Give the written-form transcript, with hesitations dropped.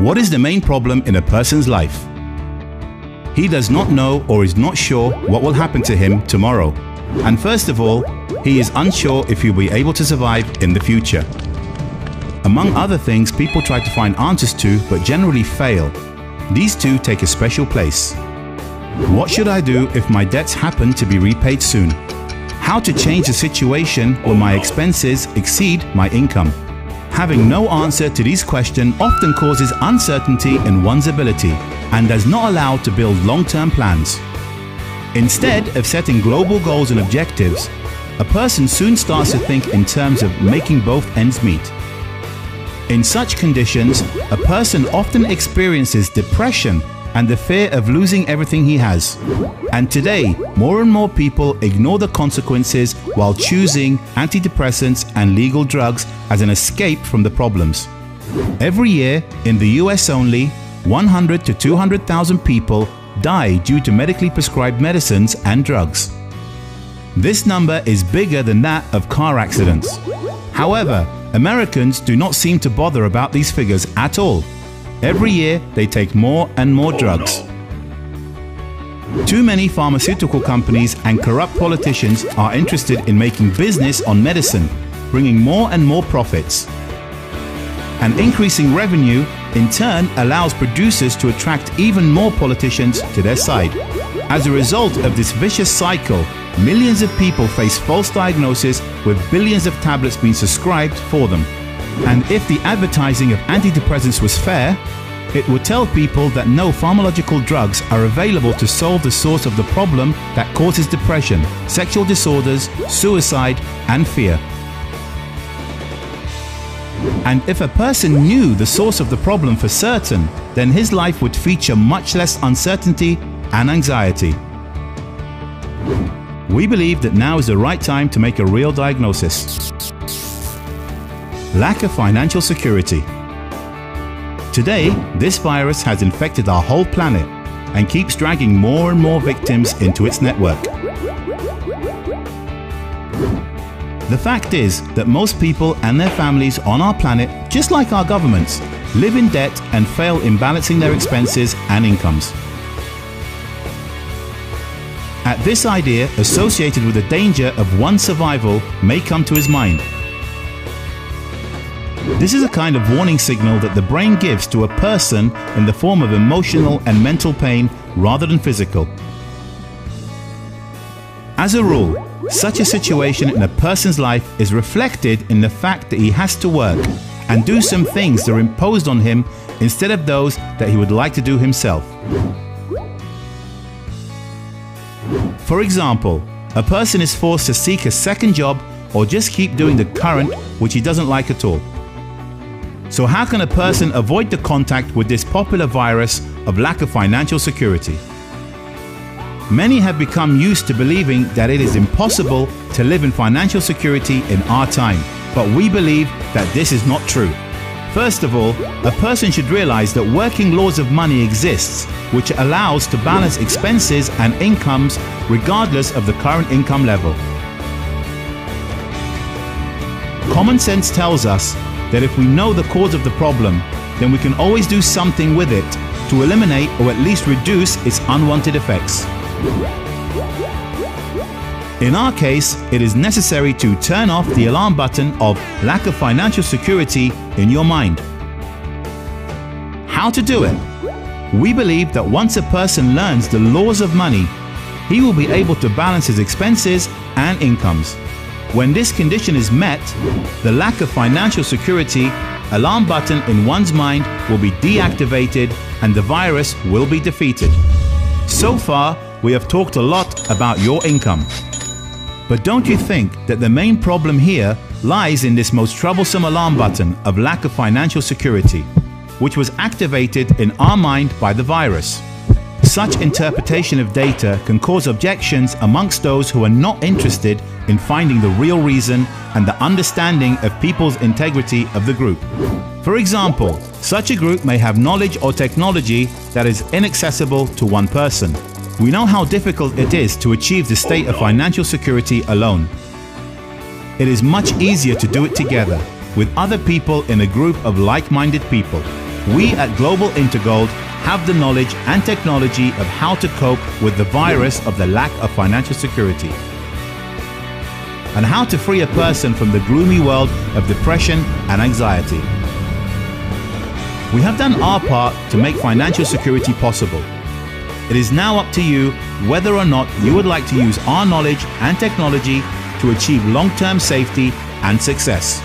What is the main problem in a person's life? He does not know or is not sure what will happen to him tomorrow. And first of all, he is unsure if he'll be able to survive in the future. Among other things people try to find answers to but generally fail. These two take a special place. What should I do if my debts happen to be repaid soon? How to change the situation when my expenses exceed my income? Having no answer to these questions often causes uncertainty in one's ability and does not allow to build long-term plans. Instead of setting global goals and objectives, a person soon starts to think in terms of making both ends meet. In such conditions, a person often experiences depression and the fear of losing everything he has. And today, more and more people ignore the consequences while choosing antidepressants and legal drugs as an escape from the problems. Every year, in the US only, 100 to 200,000 people die due to medically prescribed medicines and drugs. This number is bigger than that of car accidents. However, Americans do not seem to bother about these figures at all. Every year, they take more and more drugs. Too many pharmaceutical companies and corrupt politicians are interested in making business on medicine, bringing more and more profits. And increasing revenue, in turn, allows producers to attract even more politicians to their side. As a result of this vicious cycle, millions of people face false diagnoses with billions of tablets being prescribed for them. And if the advertising of antidepressants was fair, it would tell people that no pharmacological drugs are available to solve the source of the problem that causes depression, sexual disorders, suicide, and fear. And if a person knew the source of the problem for certain, then his life would feature much less uncertainty and anxiety. We believe that now is the right time to make a real diagnosis. Lack of financial security. Today, this virus has infected our whole planet and keeps dragging more and more victims into its network. The fact is that most people and their families on our planet, just like our governments, live in debt and fail in balancing their expenses and incomes. At this idea associated with the danger of one's survival may come to his mind. This is a kind of warning signal that the brain gives to a person in the form of emotional and mental pain rather than physical. As a rule, such a situation in a person's life is reflected in the fact that he has to work and do some things that are imposed on him instead of those that he would like to do himself. For example, a person is forced to seek a second job or just keep doing the current, which he doesn't like at all. So how can a person avoid the contact with this popular virus of lack of financial security? Many have become used to believing that it is impossible to live in financial security in our time, but we believe that this is not true. First of all, a person should realize that working laws of money exists, which allows to balance expenses and incomes regardless of the current income level. Common sense tells us that if we know the cause of the problem, then we can always do something with it to eliminate or at least reduce its unwanted effects. In our case, it is necessary to turn off the alarm button of lack of financial security in your mind. How to do it? We believe that once a person learns the laws of money, he will be able to balance his expenses and incomes. When this condition is met, the lack of financial security alarm button in one's mind will be deactivated and the virus will be defeated. So far, we have talked a lot about your income. But don't you think that the main problem here lies in this most troublesome alarm button of lack of financial security, which was activated in our mind by the virus? Such interpretation of data can cause objections amongst those who are not interested in finding the real reason and the understanding of people's integrity of the group. For example, such a group may have knowledge or technology that is inaccessible to one person. We know how difficult it is to achieve the state of financial security alone. It is much easier to do it together, with other people in a group of like-minded people. We at Global InterGold have the knowledge and technology of how to cope with the virus of the lack of financial security, and how to free a person from the gloomy world of depression and anxiety. We have done our part to make financial security possible. It is now up to you whether or not you would like to use our knowledge and technology to achieve long-term safety and success.